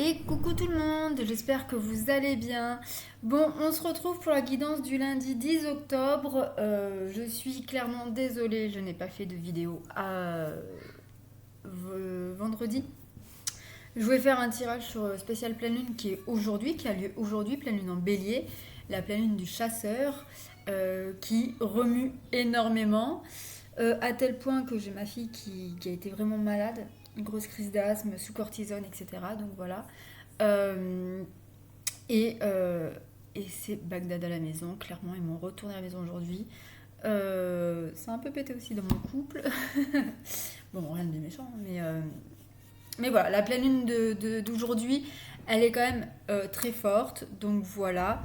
Et coucou tout le monde, j'espère que vous allez bien. Bon, on se retrouve pour la guidance du lundi 10 octobre. Je suis clairement désolée, je n'ai pas fait de vidéo à vendredi. Je voulais faire un tirage sur spécial pleine lune qui est aujourd'hui, qui a lieu aujourd'hui, pleine lune en bélier, la pleine lune du chasseur, qui remue énormément, à tel point que j'ai ma fille qui a été vraiment malade, une grosse crise d'asthme, sous cortisone, etc. Donc voilà. Euh, et, euh, et c'est Bagdad à la maison, clairement, ils m'ont retourné à la maison aujourd'hui. Ça a un peu pété aussi dans mon couple. Bon, rien de méchant, mais voilà, la pleine lune d'aujourd'hui, elle est quand même très forte, donc voilà.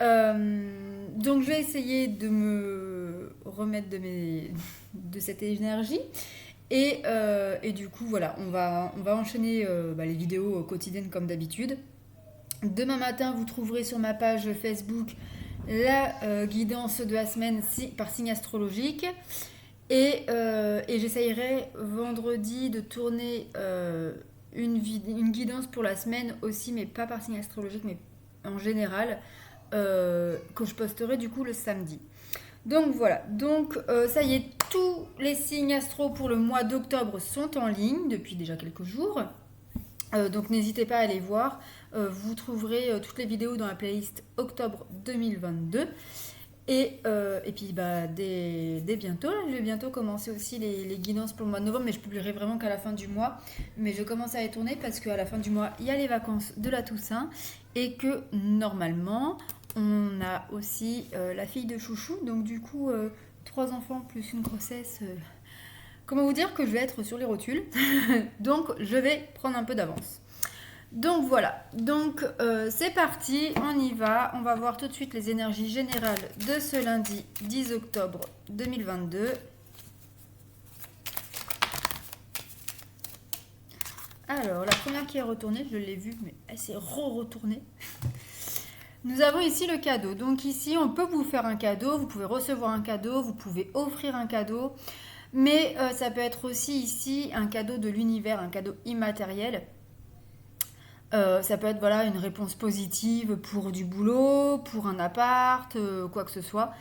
Donc je vais essayer de me remettre de cette énergie. Et du coup, voilà, on va enchaîner les vidéos quotidiennes comme d'habitude. Demain matin, vous trouverez sur ma page Facebook la guidance de la semaine par signe astrologique. Et j'essayerai vendredi de tourner une guidance pour la semaine aussi, mais pas par signe astrologique, mais en général, que je posterai du coup le samedi. Donc voilà, donc ça y est, tous les signes astro pour le mois d'octobre sont en ligne depuis déjà quelques jours. Donc n'hésitez pas à aller voir. Vous trouverez toutes les vidéos dans la playlist octobre 2022. Et puis dès bientôt, là, je vais bientôt commencer aussi les guidances pour le mois de novembre, mais je publierai vraiment qu'à la fin du mois. Mais je commence à les tourner parce qu'à la fin du mois, il y a les vacances de la Toussaint et que normalement, on a aussi la fille de Chouchou. Donc du coup, 3 enfants plus une grossesse. Comment vous dire que je vais être sur les rotules. Donc je vais prendre un peu d'avance. Donc voilà, donc c'est parti, on y va. On va voir tout de suite les énergies générales de ce lundi 10 octobre 2022. Alors, la première qui est retournée, je l'ai vue, mais elle s'est re-retournée. Nous avons ici le cadeau. Donc ici, on peut vous faire un cadeau, vous pouvez recevoir un cadeau, vous pouvez offrir un cadeau. Mais ça peut être aussi ici un cadeau de l'univers, un cadeau immatériel. Ça peut être voilà, une réponse positive pour du boulot, pour un appart, quoi que ce soit.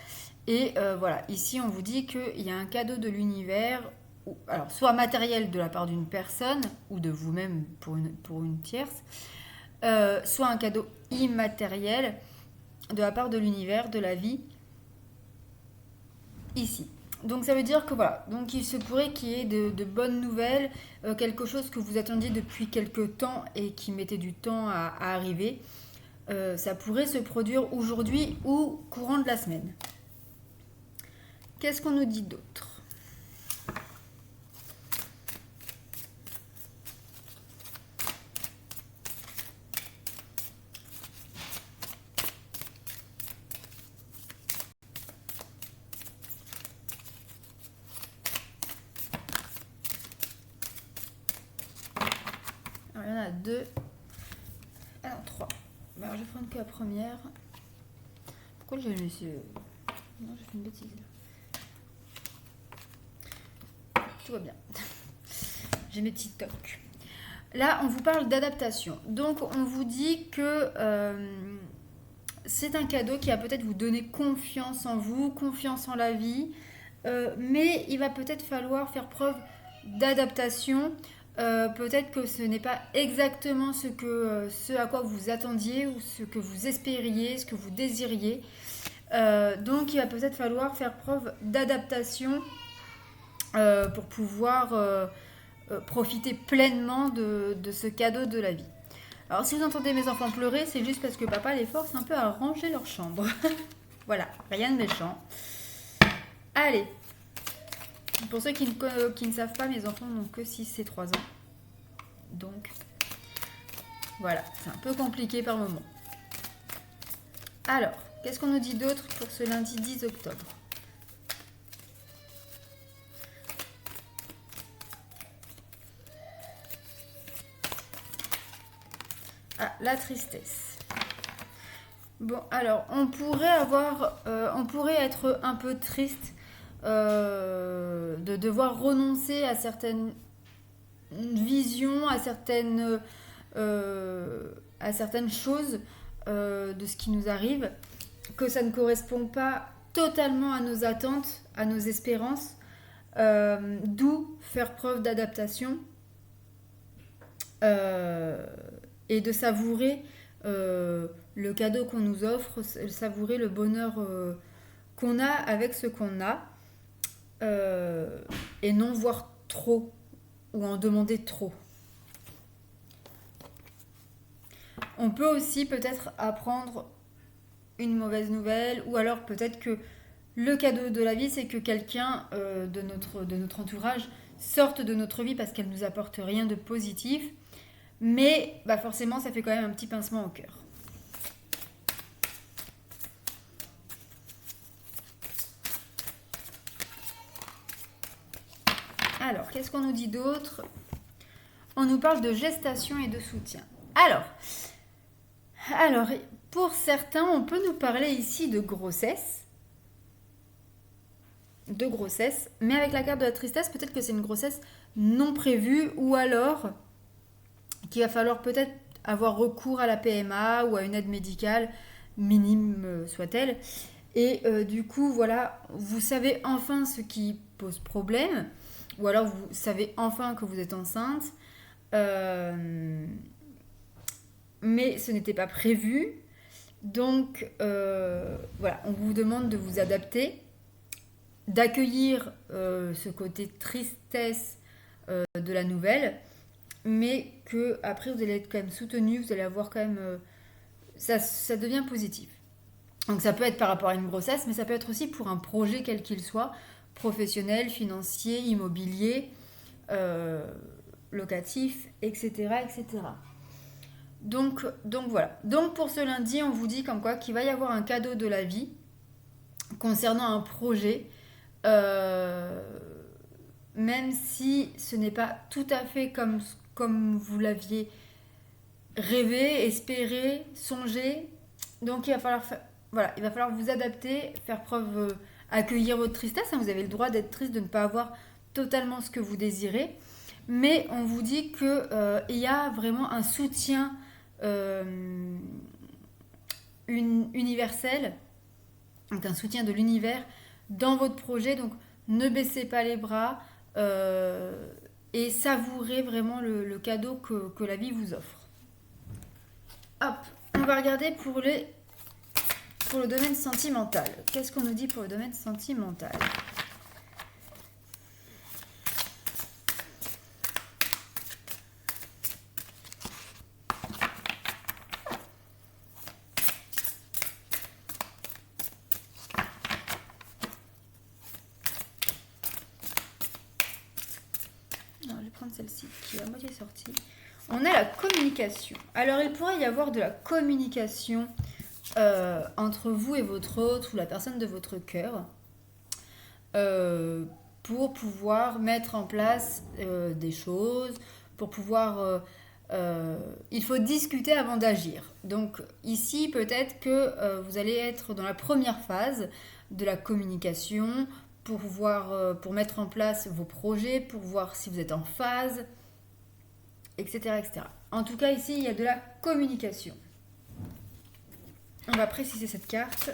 Et voilà, ici on vous dit qu'il y a un cadeau de l'univers, alors soit matériel de la part d'une personne ou de vous-même pour une tierce, soit un cadeau immatériel de la part de l'univers, de la vie, ici. Donc ça veut dire que voilà, donc il se pourrait qu'il y ait de bonnes nouvelles, quelque chose que vous attendiez depuis quelque temps et qui mettait du temps à arriver. Ça pourrait se produire aujourd'hui ou courant de la semaine. Qu'est-ce qu'on nous dit d'autre? Alors, il y en a deux. Ah non, trois. Alors, je vais prendre que la première. Pourquoi j'ai laissé... Non, j'ai fait une bêtise. Tout va bien. J'ai mes petits tocs. Là, on vous parle d'adaptation. Donc, on vous dit que c'est un cadeau qui va peut-être vous donner confiance en vous, confiance en la vie. Mais il va peut-être falloir faire preuve d'adaptation. Peut-être que ce n'est pas exactement ce à quoi vous attendiez ou ce que vous espériez, ce que vous désiriez. Donc il va peut-être falloir faire preuve d'adaptation pour pouvoir profiter pleinement de ce cadeau de la vie. Alors si vous entendez mes enfants pleurer, c'est juste parce que papa les force un peu à ranger leur chambre. Voilà, rien de méchant. Allez, pour ceux qui ne savent pas, mes enfants n'ont que 6 et 3 ans. Donc, voilà, c'est un peu compliqué par moment. Alors, qu'est-ce qu'on nous dit d'autre pour ce lundi 10 octobre? Ah, la tristesse. Bon, alors, on pourrait être un peu triste de devoir renoncer à certaines visions, à certaines à certaines choses de ce qui nous arrive, que ça ne correspond pas totalement à nos attentes, à nos espérances, d'où faire preuve d'adaptation et de savourer le cadeau qu'on nous offre, savourer le bonheur qu'on a avec ce qu'on a, et non voir trop ou en demander trop. On peut aussi peut-être apprendre une mauvaise nouvelle, ou alors peut-être que le cadeau de la vie, c'est que quelqu'un de notre entourage sorte de notre vie parce qu'elle ne nous apporte rien de positif, mais bah forcément ça fait quand même un petit pincement au cœur. Alors, qu'est-ce qu'on nous dit d'autre? On nous parle de gestation et de soutien. Alors, pour certains, on peut nous parler ici de grossesse, mais avec la carte de la tristesse, peut-être que c'est une grossesse non prévue, ou alors qu'il va falloir peut-être avoir recours à la PMA ou à une aide médicale, minime soit-elle. Et du coup, voilà, vous savez enfin ce qui pose problème, ou alors vous savez enfin que vous êtes enceinte, mais ce n'était pas prévu. Donc voilà, on vous demande de vous adapter, d'accueillir ce côté tristesse de la nouvelle, mais que après vous allez être quand même soutenu, vous allez avoir quand même ça devient positif. Donc ça peut être par rapport à une grossesse, mais ça peut être aussi pour un projet quel qu'il soit, professionnel, financier, immobilier, locatif, etc., etc. Donc voilà. Donc pour ce lundi, on vous dit comme quoi qu'il va y avoir un cadeau de la vie concernant un projet, même si ce n'est pas tout à fait comme vous l'aviez rêvé, espéré, songé. Donc il va falloir vous adapter, faire preuve, accueillir votre tristesse. Vous avez le droit d'être triste, de ne pas avoir totalement ce que vous désirez. Mais on vous dit qu'il y a vraiment un soutien universel, donc un soutien de l'univers dans votre projet. Donc ne baissez pas les bras et savourez vraiment le cadeau que la vie vous offre. Hop, on va regarder pour le domaine sentimental. Qu'est-ce qu'on nous dit pour le domaine sentimental? Non, je vais prendre celle-ci qui est à moitié sortie. On a la communication. Alors, il pourrait y avoir de la communication entre vous et votre autre ou la personne de votre cœur pour pouvoir mettre en place des choses, pour pouvoir... il faut discuter avant d'agir. Donc ici, peut-être que vous allez être dans la première phase de la communication pour mettre en place vos projets, pour voir si vous êtes en phase, etc., etc. En tout cas, ici, il y a de la communication. On va préciser cette carte.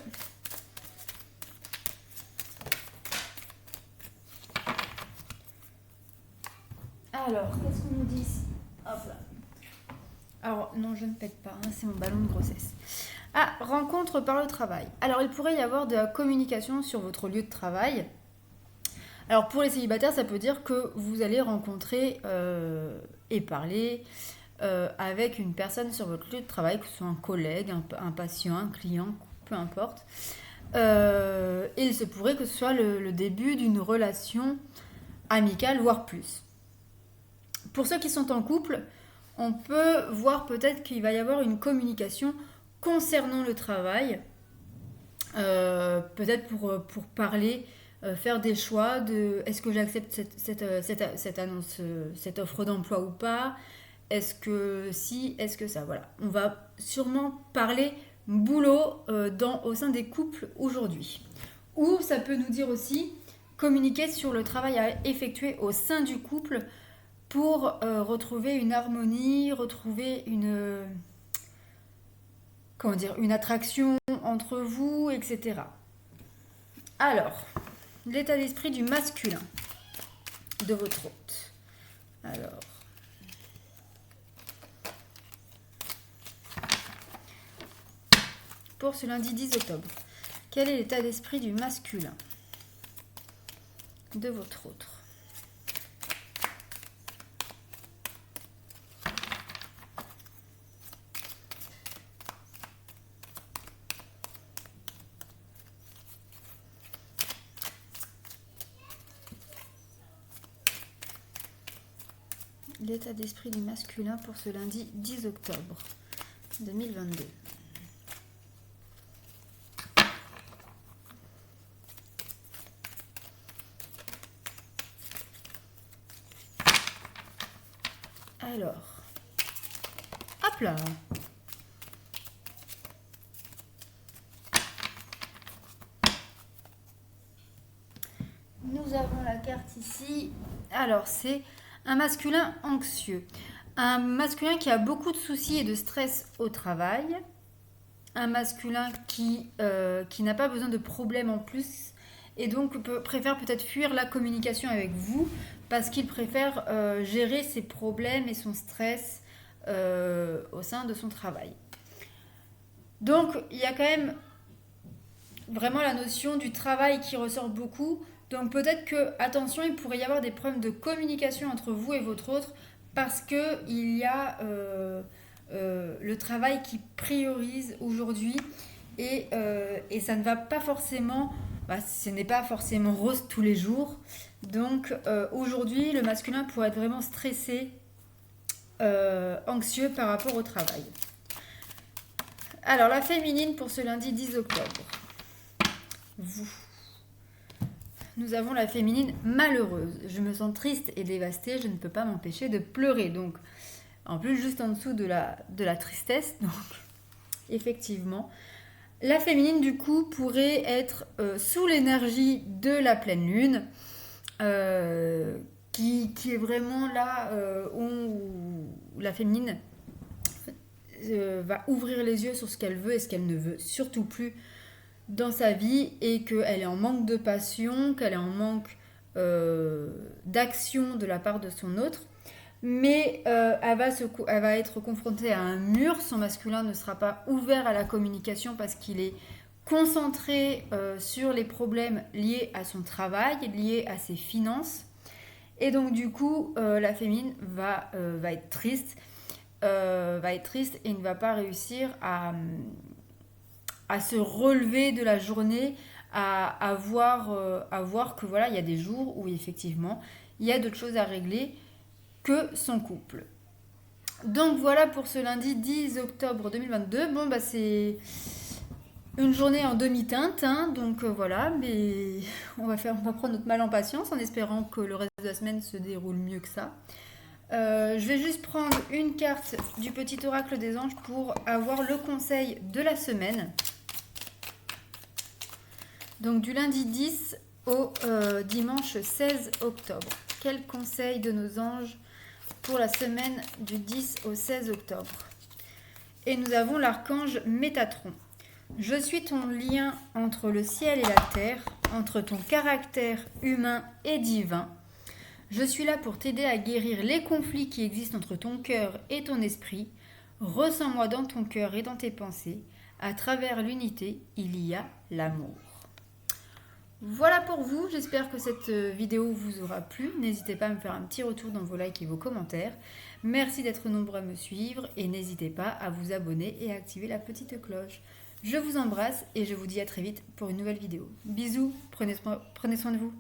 Alors, qu'est-ce qu'on nous dit ici? Hop là. Alors, non, je ne pète pas, hein, c'est mon ballon de grossesse. Ah, rencontre par le travail. Alors, il pourrait y avoir de la communication sur votre lieu de travail. Alors, pour les célibataires, ça peut dire que vous allez rencontrer et parler avec une personne sur votre lieu de travail, que ce soit un collègue, un patient, un client, peu importe. Et il se pourrait que ce soit le début d'une relation amicale, voire plus. Pour ceux qui sont en couple, on peut voir peut-être qu'il va y avoir une communication concernant le travail, peut-être pour parler, faire des choix de est-ce que j'accepte cette annonce, cette offre d'emploi ou pas, est-ce que si, est-ce que ça, voilà. On va sûrement parler boulot au sein des couples aujourd'hui. Ou ça peut nous dire aussi communiquer sur le travail à effectuer au sein du couple pour retrouver une harmonie, retrouver comment dire, une attraction entre vous, etc. Alors, l'état d'esprit du masculin de votre hôte. Alors, pour ce lundi 10 octobre, quel est l'état d'esprit du masculin de votre hôte? L'état d'esprit du masculin pour ce lundi 10 octobre 2022. Alors, hop là. Nous avons la carte ici. Alors, c'est un masculin anxieux. Un masculin qui a beaucoup de soucis et de stress au travail. Un masculin qui n'a pas besoin de problèmes en plus et donc préfère peut-être fuir la communication avec vous parce qu'il préfère gérer ses problèmes et son stress au sein de son travail. Donc, il y a quand même vraiment la notion du travail qui ressort beaucoup. Donc peut-être que, attention, il pourrait y avoir des problèmes de communication entre vous et votre autre parce qu'il y a le travail qui priorise aujourd'hui et ça ne va pas forcément, ce n'est pas forcément rose tous les jours. Donc aujourd'hui, le masculin pourrait être vraiment stressé, anxieux par rapport au travail. Alors la féminine pour ce lundi 10 octobre. Vous. Nous avons la féminine malheureuse. Je me sens triste et dévastée, je ne peux pas m'empêcher de pleurer. Donc, en plus, juste en dessous de la tristesse. Donc, effectivement, la féminine, du coup, pourrait être sous l'énergie de la pleine lune, qui est vraiment là où la féminine va ouvrir les yeux sur ce qu'elle veut et ce qu'elle ne veut surtout plus dans sa vie et qu'elle est en manque de passion, qu'elle est en manque d'action de la part de son autre. Mais elle va être confrontée à un mur. Son masculin ne sera pas ouvert à la communication parce qu'il est concentré sur les problèmes liés à son travail, liés à ses finances. Et donc du coup, la féminine va être triste. Et ne va pas réussir à se relever de la journée, à voir que voilà, il y a des jours où effectivement il y a d'autres choses à régler que son couple. Donc voilà pour ce lundi 10 octobre 2022. Bon c'est une journée en demi-teinte, hein, donc voilà, mais on va prendre notre mal en patience en espérant que le reste de la semaine se déroule mieux que ça. Je vais juste prendre une carte du petit oracle des anges pour avoir le conseil de la semaine. Donc du lundi 10 au dimanche 16 octobre. Quel conseil de nos anges pour la semaine du 10 au 16 octobre? Et nous avons l'archange Métatron. Je suis ton lien entre le ciel et la terre, entre ton caractère humain et divin. Je suis là pour t'aider à guérir les conflits qui existent entre ton cœur et ton esprit. Ressens-moi dans ton cœur et dans tes pensées. À travers l'unité, il y a l'amour. Voilà pour vous, j'espère que cette vidéo vous aura plu. N'hésitez pas à me faire un petit retour dans vos likes et vos commentaires. Merci d'être nombreux à me suivre et n'hésitez pas à vous abonner et à activer la petite cloche. Je vous embrasse et je vous dis à très vite pour une nouvelle vidéo. Bisous, prenez soin de vous.